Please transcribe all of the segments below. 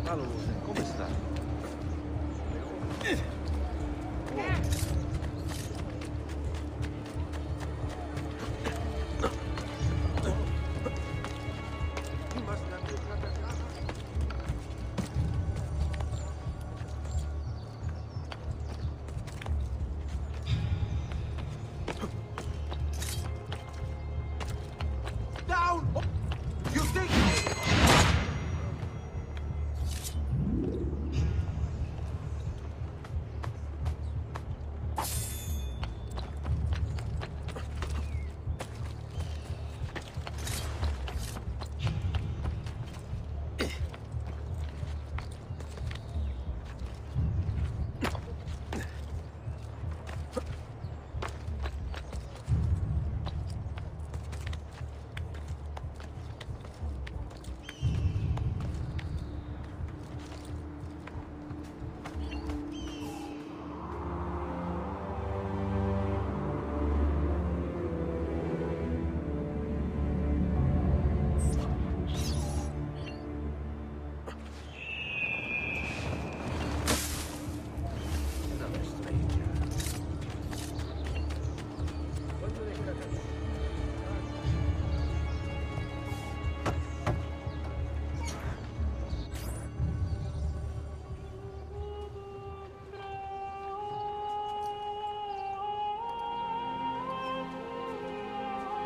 Salute, come sta? Down! You think...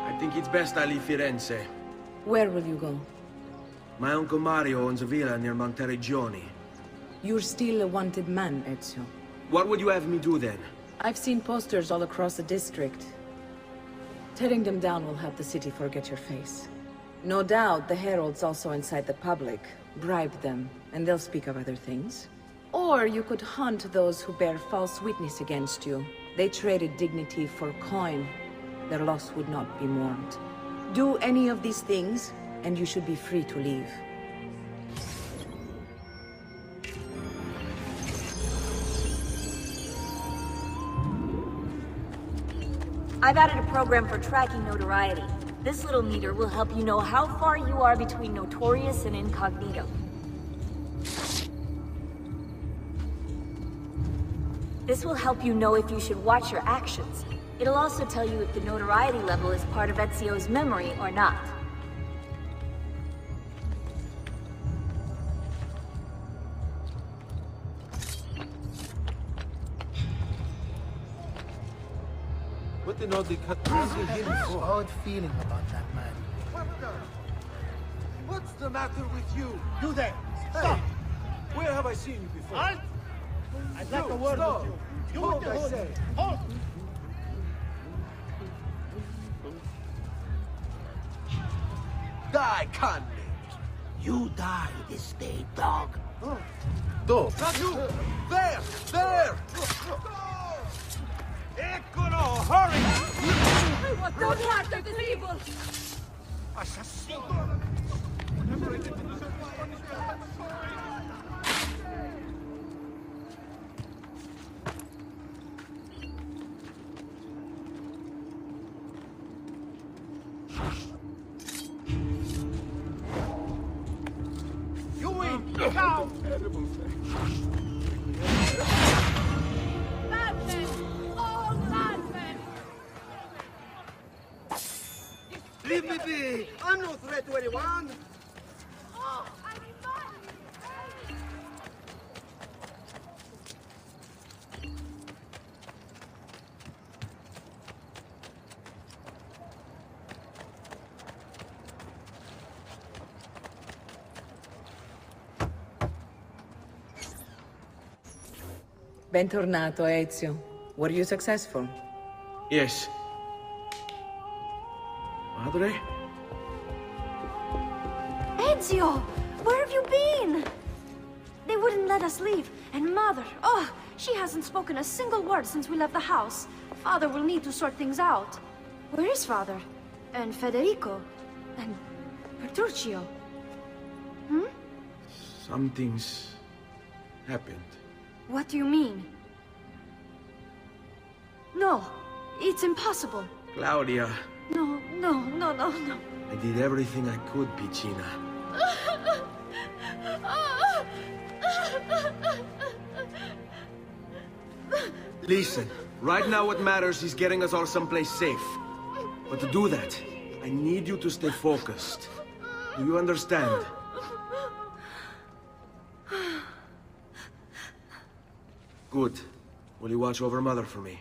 I think it's best I leave Firenze. Where will you go? My uncle Mario owns a villa near Monteriggioni. You're still a wanted man, Ezio. What would you have me do then? I've seen posters all across the district. Tearing them down will help the city forget your face. No doubt the heralds also incite the public. Bribe them, and they'll speak of other things. Or you could hunt those who bear false witness against you. They traded dignity for coin. Their loss would not be mourned. Do any of these things, and you should be free to leave. I've added a program for tracking notoriety. This little meter will help you know how far you are between notorious and incognito. This will help you know if you should watch your actions. It'll also tell you if the notoriety level is part of Ezio's memory or not. What did all the I have this odd feeling about that man. What's the matter with you? You there! Hey, Stop! where have I seen you before? Halt! I'd like a word stop. with you. You Hold, with the I hood. say. Halt! Die, convict! You die this day, dog. Dog? Not you! There! There! Eccolo! Hurry! Don't act like this evil! Assassino! You win! Now! Madmen! All madmen! Leave me be! I'm no threat to anyone! Oh, I need money! Bentornato, Ezio. Were you successful? Yes. Madre? Ezio! Where have you been? They wouldn't let us leave. And Mother, oh, she hasn't spoken a single word since we left the house. Father will need to sort things out. Where is Father? And Federico? And Petruccio? Hmm? Something's happened. What do you mean? No, it's impossible. Claudia, No. I did everything I could, Piccina. Listen, right now what matters is getting us all someplace safe. But to do that, I need you to stay focused. Do you understand? Good. Will you watch over Mother for me?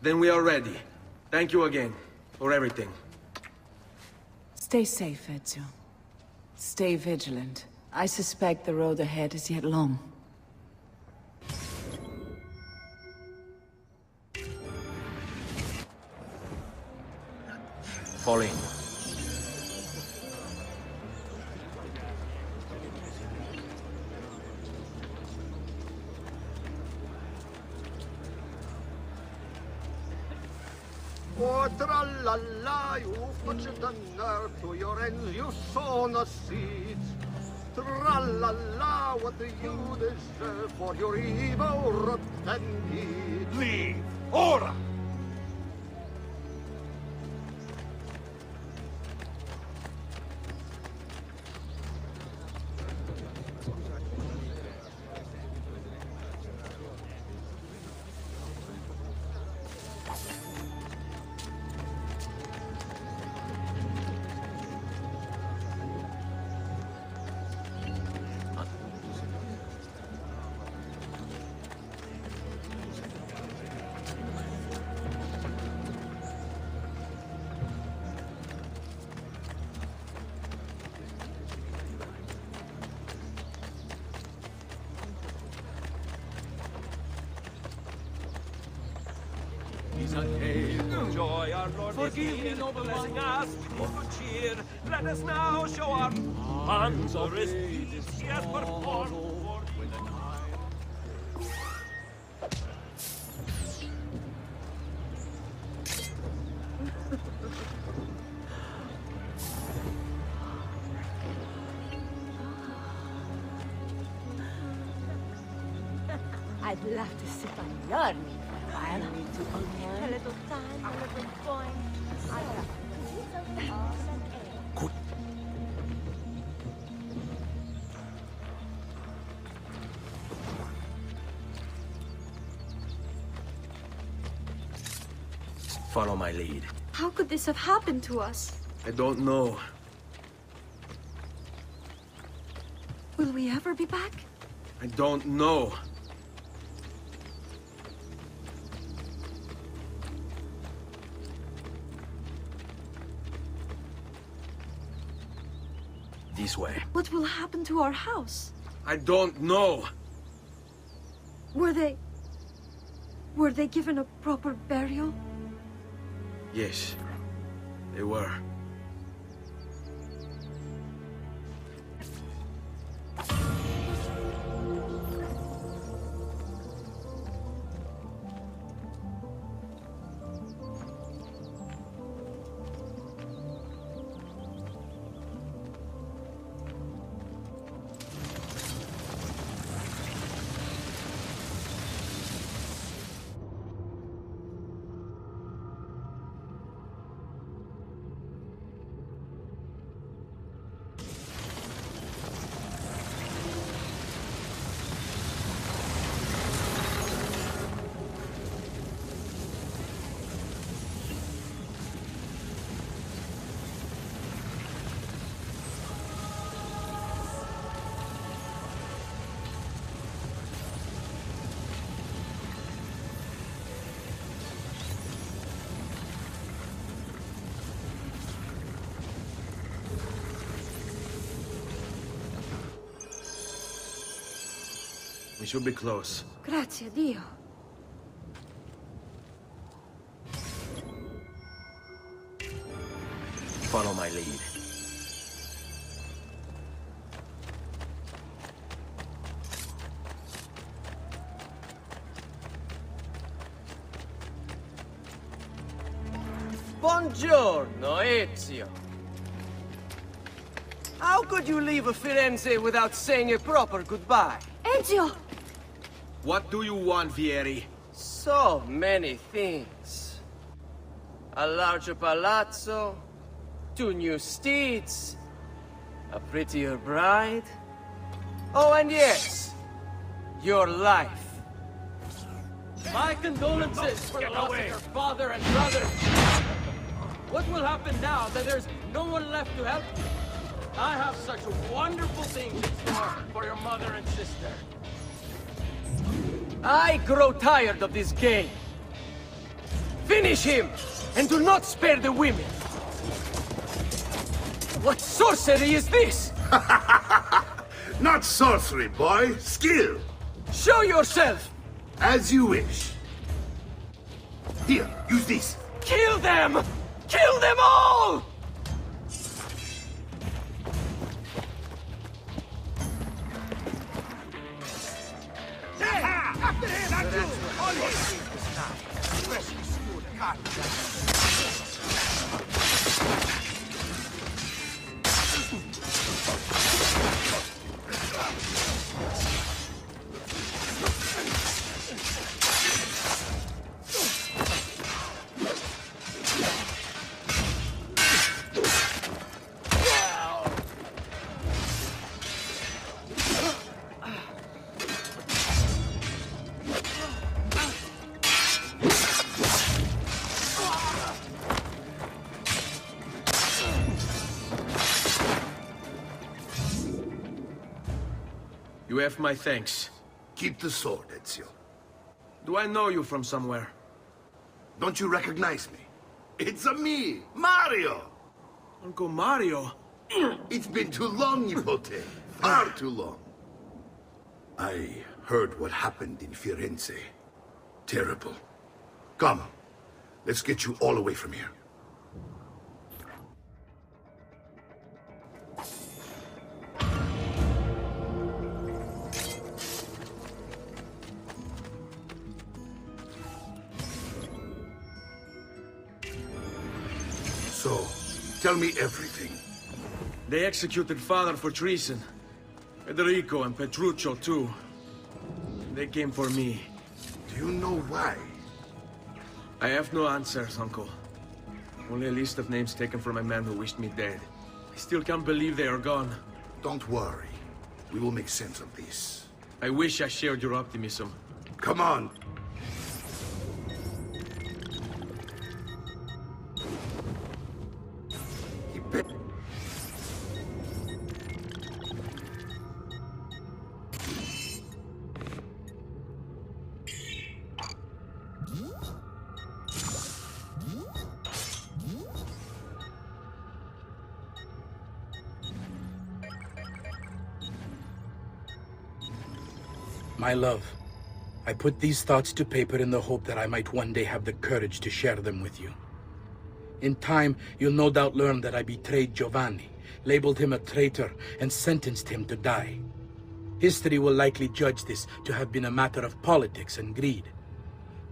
Then we are ready. Thank you again for everything. Stay safe, Ezio. Stay vigilant. I suspect the road ahead is yet long. Fall in. Oh, tra-la-la, you've touched the nerve to your ends, you sown the seeds. Tra-la-la, what do you deserve for your evil, rotten deeds? Leave! Ora! Joy, our Lord, forgive me, noble blessing us with good cheer. Let us now show our hands of deeds he has performed for with an eye. I'd love to sit on your knee for a while. A little time, a little coin. I got awesome air. Follow my lead. How could this have happened to us? I don't know. Will we ever be back? I don't know. This way. What will happen to our house? I don't know. Were they given a proper burial? Yes, they were. We should be close. Grazie, Dio. Follow my lead. Buongiorno, Ezio. How could you leave Firenze without saying a proper goodbye? Ezio! What do you want, Vieri? So many things. a larger palazzo, 2 new steeds, a prettier bride. Oh, and yes, your life. My condolences for the loss of your father and brother. What will happen now that there's no one left to help you? I have such wonderful things in store for your mother and sister. I grow tired of this game. Finish him, and do not spare the women. What sorcery is this? Not sorcery, boy. Skill. Show yourself! As you wish. Here, use this. Kill them! Kill them all! After him! Not you! All you see is now. Freshly scored cotton. You have my thanks. Keep the sword, Ezio. Do I know you from somewhere? Don't you recognize me? It's a me, Mario! Uncle Mario? It's been too long, Nipote. Far too long. I heard what happened in Firenze. Terrible. Come, let's get you all away from here. So, tell me everything. They executed father for treason. Federico and Petruccio, too. They came for me. Do you know why? I have no answers, Uncle. Only a list of names taken from a man who wished me dead. I still can't believe they are gone. Don't worry. We will make sense of this. I wish I shared your optimism. Come on. My love, I put these thoughts to paper in the hope that I might one day have the courage to share them with you. In time, you'll no doubt learn that I betrayed Giovanni, labeled him a traitor, and sentenced him to die. History will likely judge this to have been a matter of politics and greed.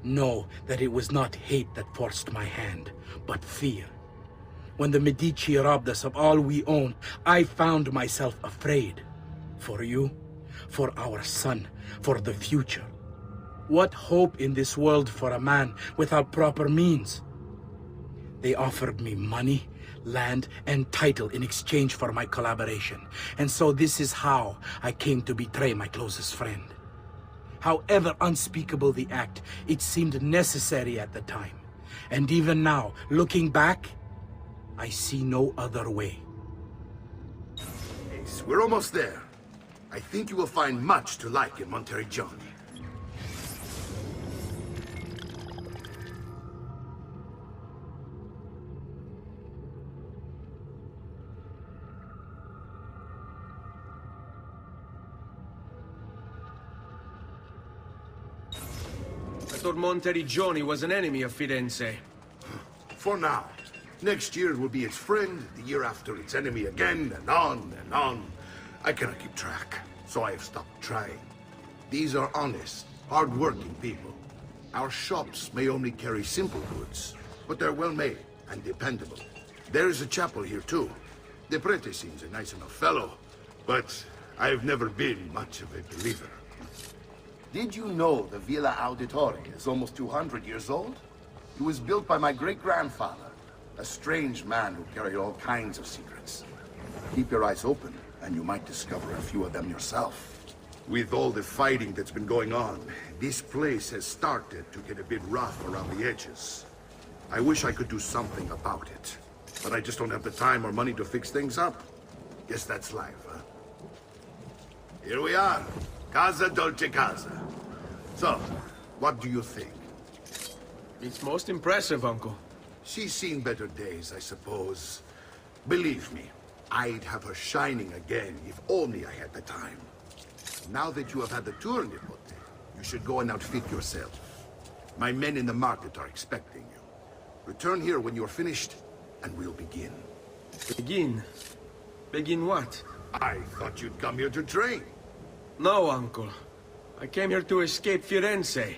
Know that it was not hate that forced my hand, but fear. When the Medici robbed us of all we own, I found myself afraid. For you, for our son, for the future. What hope in this world for a man without proper means? They offered me money, land, and title in exchange for my collaboration. And so this is how I came to betray my closest friend. However unspeakable the act, it seemed necessary at the time. And even now, looking back, I see no other way. Ace, we're almost there. I think you will find much to like in Monteriggioni. I thought Monteriggioni was an enemy of Firenze. For now. Next year it will be its friend, the year after its enemy again, and on and on. I cannot keep track, so I have stopped trying. These are honest, hard-working people. Our shops may only carry simple goods, but they're well-made and dependable. There is a chapel here, too. The prete seems a nice enough fellow, but I've never been much of a believer. Did you know the Villa Auditore is almost 200 years old? It was built by my great-grandfather, a strange man who carried all kinds of secrets. Keep your eyes open, and you might discover a few of them yourself. With all the fighting that's been going on, this place has started to get a bit rough around the edges. I wish I could do something about it, but I just don't have the time or money to fix things up. Guess that's life, huh? Here we are. Casa Dolce Casa. So, what do you think? It's most impressive, Uncle. She's seen better days, I suppose. Believe me, I'd have her shining again if only I had the time. Now that you have had the tour in Nipote, you should go and outfit yourself. My men in the market are expecting you. Return here when you're finished, and we'll begin. Begin? Begin what? I thought you'd come here to train. No, Uncle. I came here to escape Firenze.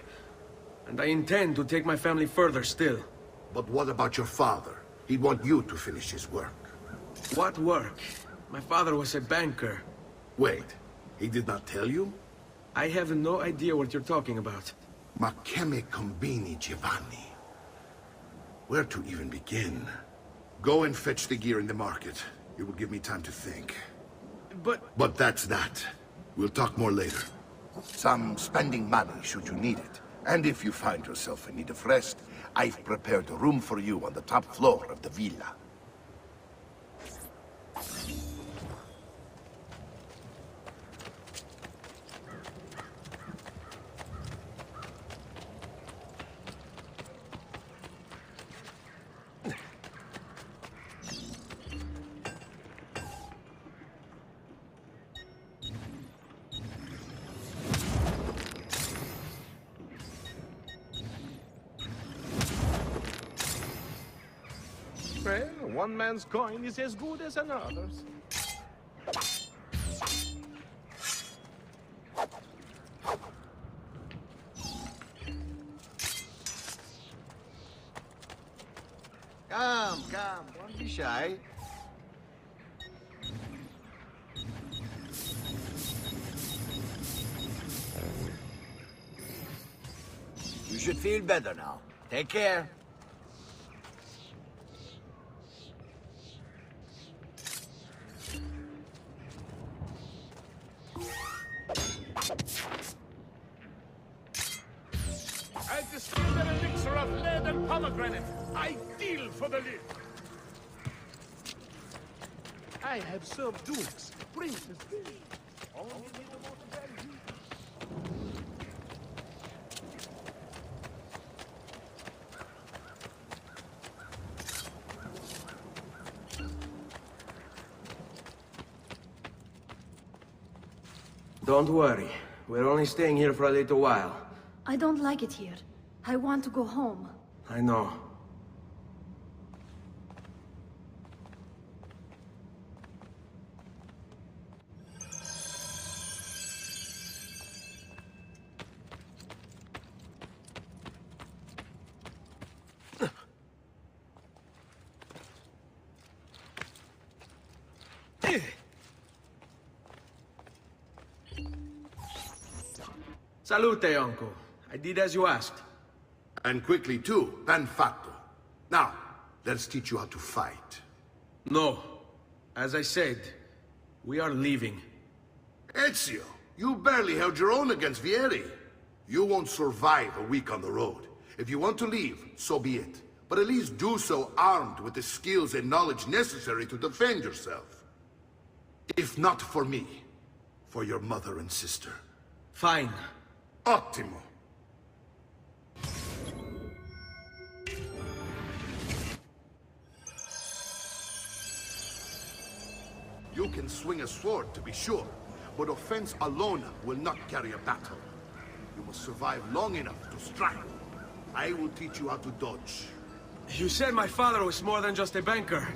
And I intend to take my family further still. But what about your father? He'd want you to finish his work. What work? My father was a banker. Wait, he did not tell you? I have no idea what you're talking about. Ma che me combini, Giovanni? Where to even begin? Go and fetch the gear in the market. It will give me time to think. But that's that. We'll talk more later. Some spending money should you need it. And if you find yourself in need of rest, I've prepared a room for you on the top floor of the villa. Well, one man's coin is as good as another's. Come, don't be shy. You should feel better now. Take care. I've distilled an elixir of lead and pomegranate, ideal for the lid. I have served dukes, princes, all in the most valuable. Don't worry. We're only staying here for a little while. I don't like it here. I want to go home. I know. Salute, Uncle. I did as you asked. And quickly too, ben fatto. Now, let's teach you how to fight. No. As I said, we are leaving. Ezio, you barely held your own against Vieri. You won't survive a week on the road. If you want to leave, so be it. But at least do so armed with the skills and knowledge necessary to defend yourself. If not for me, for your mother and sister. Fine. Ottimo. You can swing a sword, to be sure, but offense alone will not carry a battle. You must survive long enough to strike. I will teach you how to dodge. You said my father was more than just a banker.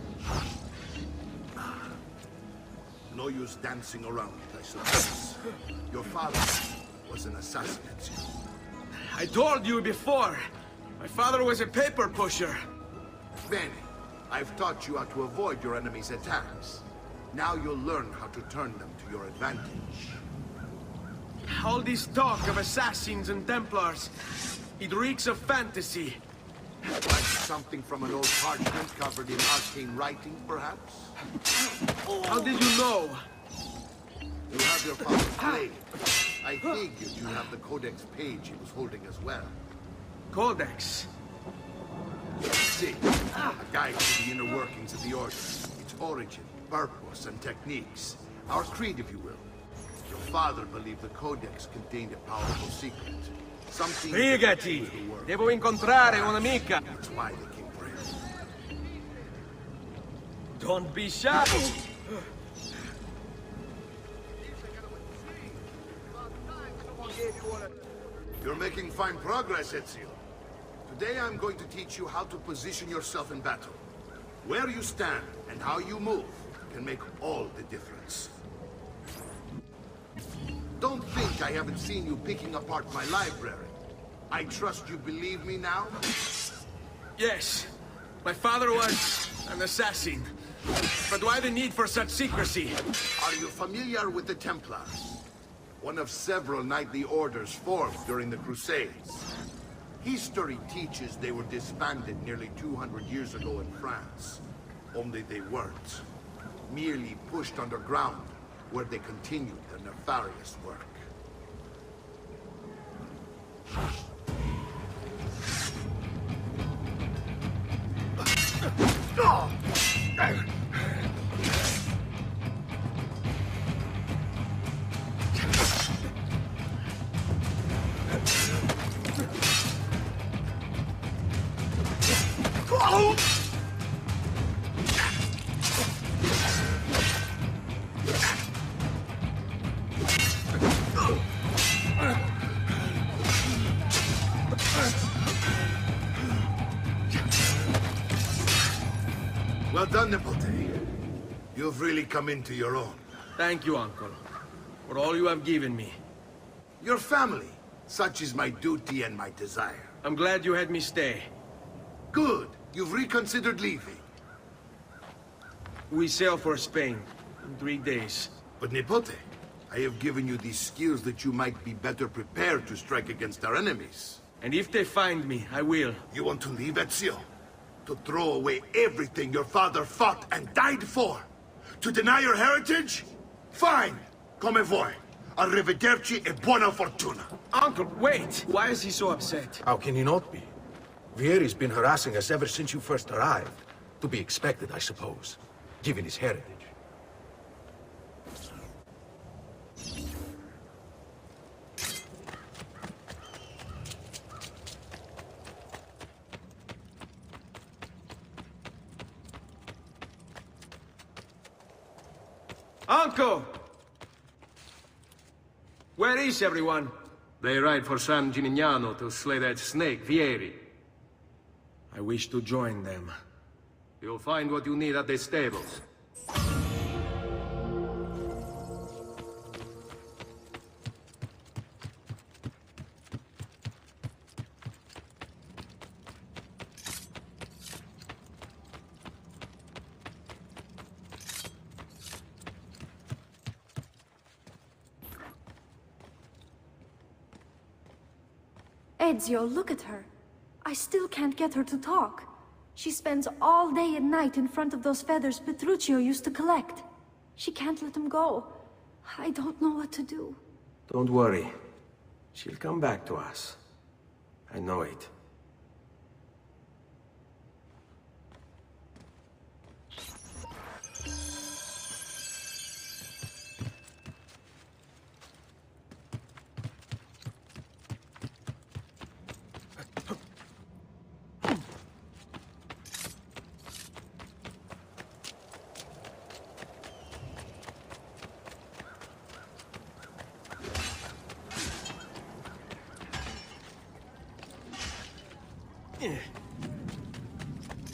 No use dancing around it, I suppose. Your father was an assassin, Ezio. I told you before. My father was a paper pusher. Bene, I've taught you how to avoid your enemy's attacks. Now you'll learn how to turn them to your advantage. All this talk of assassins and Templars, it reeks of fantasy. Like something from an old parchment covered in arcane writing, perhaps? How did you know? You have your father's blade. I figured you have the codex page he was holding as well. Codex. See, a guide to the inner workings of the Order. Its origin, purpose, and techniques. Our creed, if you will. Your father believed the codex contained a powerful secret. Something... Brigati! Devo incontrare un'amica! That's why they came for him. Don't be shy! You're making fine progress, Ezio. Today I'm going to teach you how to position yourself in battle. Where you stand and how you move can make all the difference. Don't think I haven't seen you picking apart my library. I trust you believe me now? Yes. My father was an assassin. But why the need for such secrecy? Are you familiar with the Templars? One of several knightly orders formed during the Crusades. History teaches they were disbanded nearly 200 years ago in France. Only they weren't. Merely pushed underground, where they continued their nefarious work. Well done, Nipote. You've really come into your own. Thank you, Uncle, for all you have given me. Your family. Such is my duty and my desire. I'm glad you had me stay. Good. You've reconsidered leaving. We sail for Spain in 3 days. But Nipote, I have given you these skills that you might be better prepared to strike against our enemies. And if they find me, I will. You want to leave, Ezio? To throw away everything your father fought and died for? To deny your heritage? Fine! Come vuoi. Arrivederci e buona fortuna. Uncle, wait! Why is he so upset? How can he not be? Vieri's been harassing us ever since you first arrived. To be expected, I suppose, given his heritage. Uncle! Where is everyone? They ride for San Gimignano to slay that snake, Vieri. I wish to join them. You'll find what you need at the stables. Ezio, look at her. I still can't get her to talk. She spends all day and night in front of those feathers Petruchio used to collect. She can't let them go. I don't know what to do. Don't worry. She'll come back to us. I know it.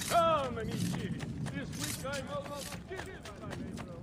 Come, amici. This week I'm almost killed by Pedro.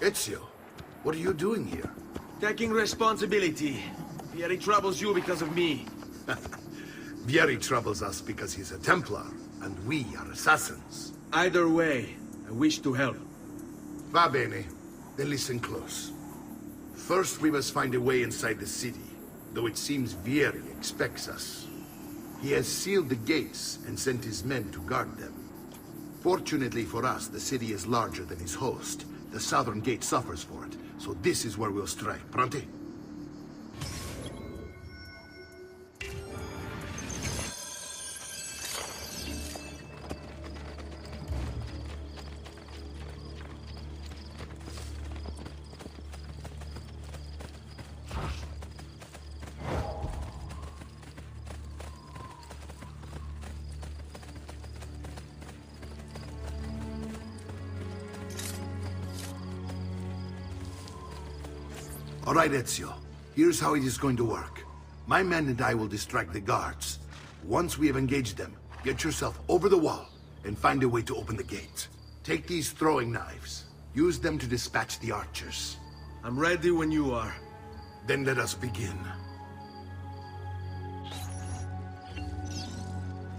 Ezio, what are you doing here? Taking responsibility. Vieri troubles you because of me. Vieri troubles us because he's a Templar, and we are assassins. Either way, I wish to help. Va bene. Then listen close. First, we must find a way inside the city, though it seems Vieri expects us. He has sealed the gates and sent his men to guard them. Fortunately for us, the city is larger than his host. The southern gate suffers for it, so this is where we'll strike. Pronti? All right, Ezio. Here's how it is going to work. My men and I will distract the guards. Once we have engaged them, get yourself over the wall and find a way to open the gate. Take these throwing knives. Use them to dispatch the archers. I'm ready when you are. Then let us begin.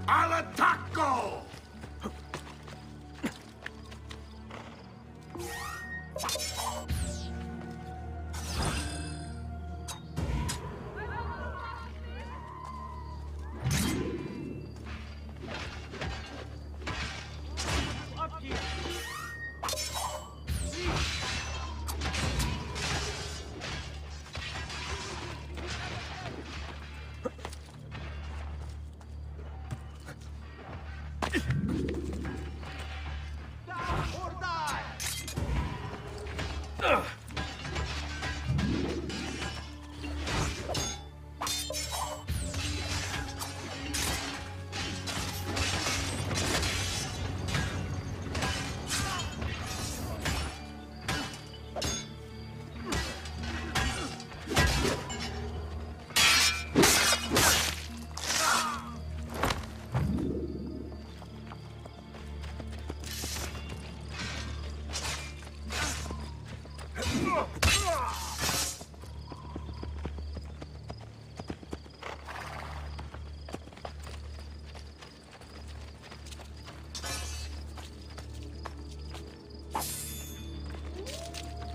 Al attacco!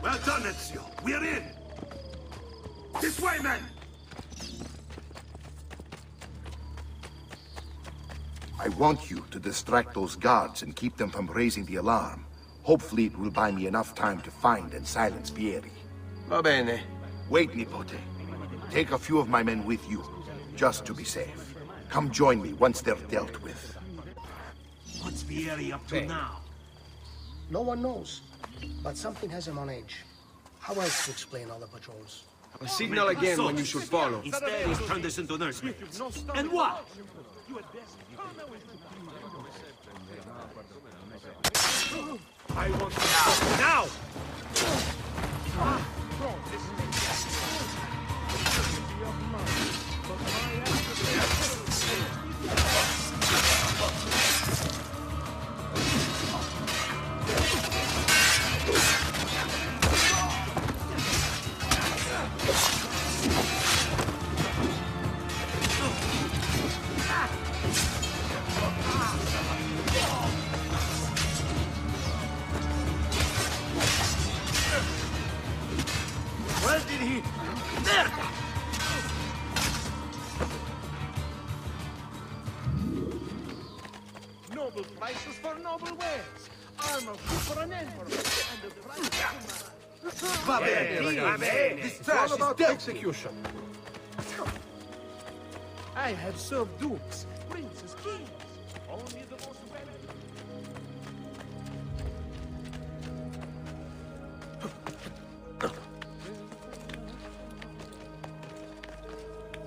Well done, Ezio. We're in. This way, men! I want you to distract those guards and keep them from raising the alarm. Hopefully it will buy me enough time to find and silence Vieri. Va bene. Wait, Nipote. Take a few of my men with you, just to be safe. Come join me once they're dealt with. What's Vieri up to now? No one knows, but something has him on edge. How else to explain all the patrols? A signal again when you should follow. Instead, he's turned us into nursemaids. And what? I want to stop now! Where did he... There! Noble prices for noble wares. Armor fit for an emperor. And the price Va bene, ragazzi. This trash is dealt execution. I have served dukes, princes, kings. Only the most valuable.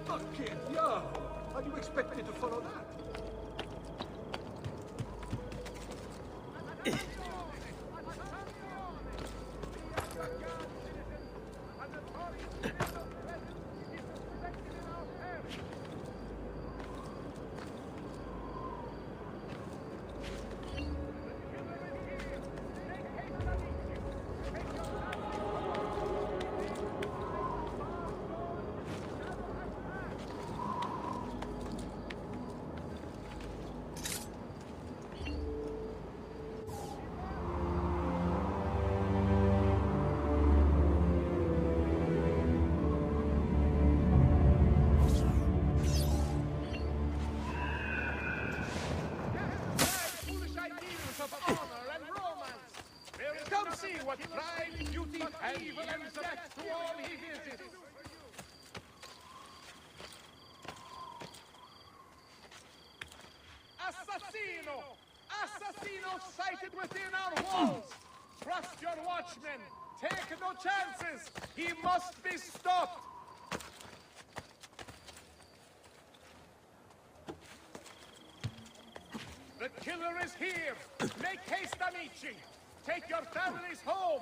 Okay, yeah. How do you expect me to follow that? of honor and romance. Come see what pride, beauty, and evil and death to all he visits. Assassino! Assassino sighted within our walls! Trust your watchmen! Take no chances! He must be stopped! The killer is here! Make haste, amici! Take your families home!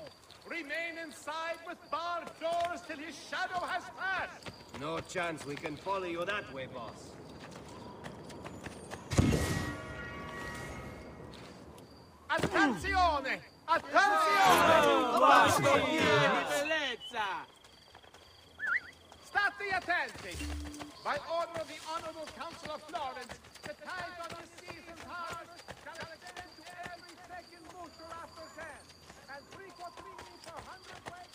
Remain inside with barred doors till his shadow has passed! No chance we can follow you that way, boss. Attenzione! Attenzione! State attenti! By order of the Honorable Council of Florence, the tide of this season's harvest shall extend to every second bushel after 10, and 3/4 per hundredweight.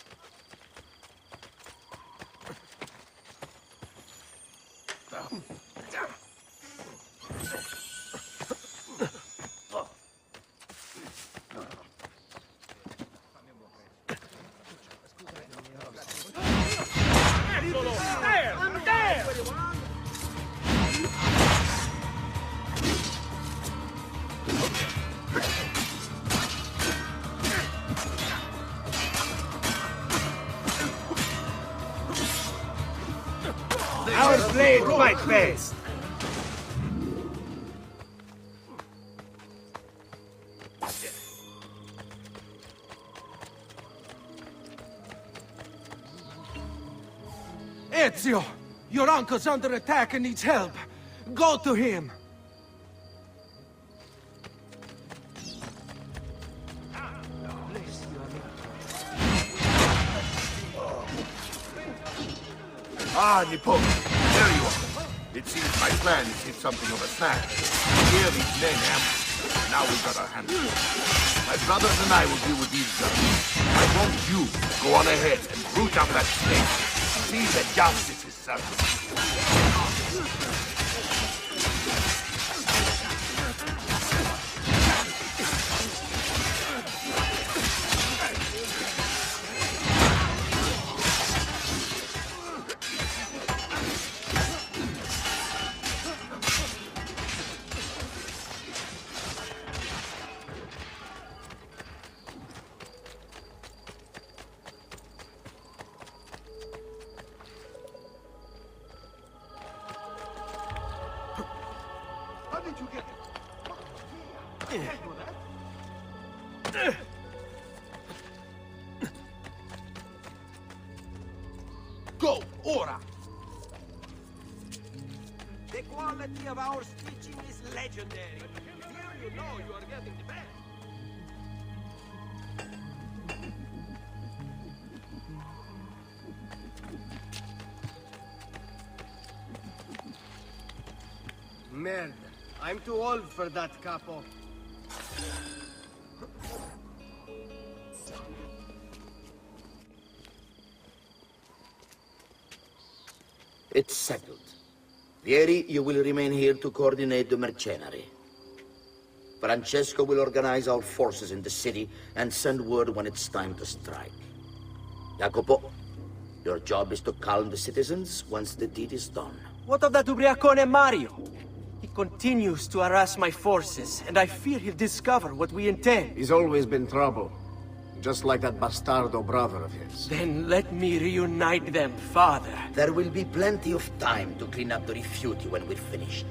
Our blade fight best. Ezio! Your uncle's under attack and needs help. Go to him! Ah, Nippon, there you are. It seems my plan has hit something of a snag. Here these men ambushed. Now we've got our hands full. My brothers and I will deal with these guns. I want you to go on ahead and root out that snake. See that justice is served. How did you get it? Go, ora! The quality of our stitching is legendary. Here you know you are getting the best. Merde. I'm too old for that, capo. It's settled. Vieri, you will remain here to coordinate the mercenary. Francesco will organize our forces in the city and send word when it's time to strike. Jacopo, your job is to calm the citizens once the deed is done. What of that ubriacone Mario? He continues to harass my forces, and I fear he'll discover what we intend. He's always been trouble. Just like that bastardo brother of his. Then let me reunite them, father. There will be plenty of time to clean up the refuge when we're finished.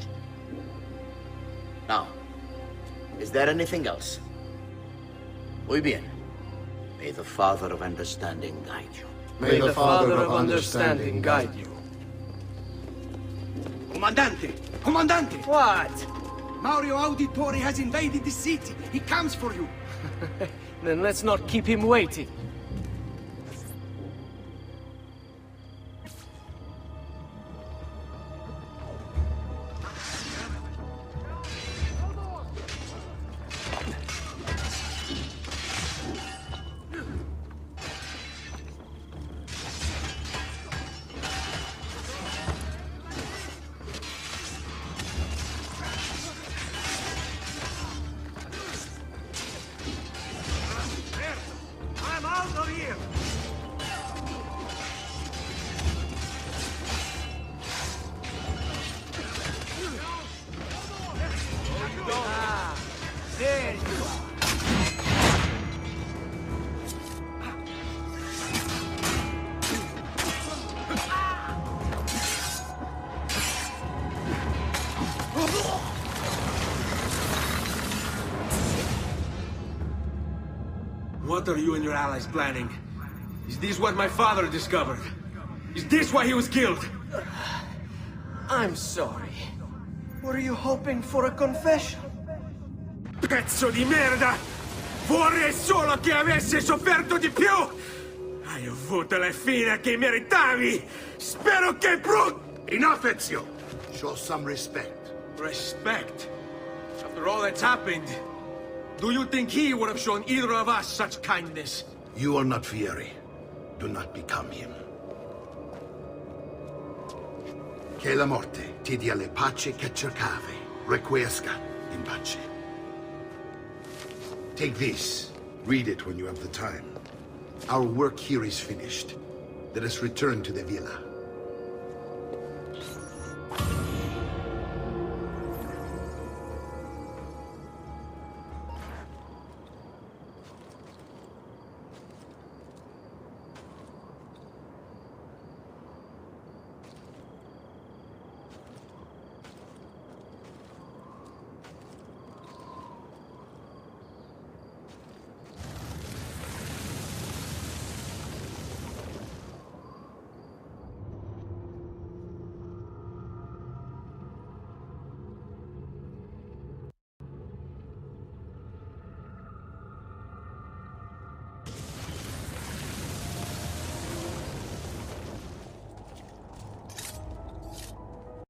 Now, is there anything else? Muy bien. May the Father of Understanding guide you. May the Father of Understanding guide you. Comandante! Comandante! What? Mario Auditore has invaded the city. He comes for you. Then let's not keep him waiting. There you are. What are you and your allies planning? Is this what my father discovered? Is this why he was killed? I'm sorry. Were you hoping for a confession? Pezzo di merda! Vorrei solo che avessi sofferto di più! Hai avuto la fine che meritavi! Spero che Enough, Ezio! Show some respect. Respect? After all that's happened, do you think he would have shown either of us such kindness? You are not Fieri. Do not become him. Che la morte ti dia le pace che cercavi. Requiesca in pace. Take this. Read it when you have the time. Our work here is finished. Let us return to the villa.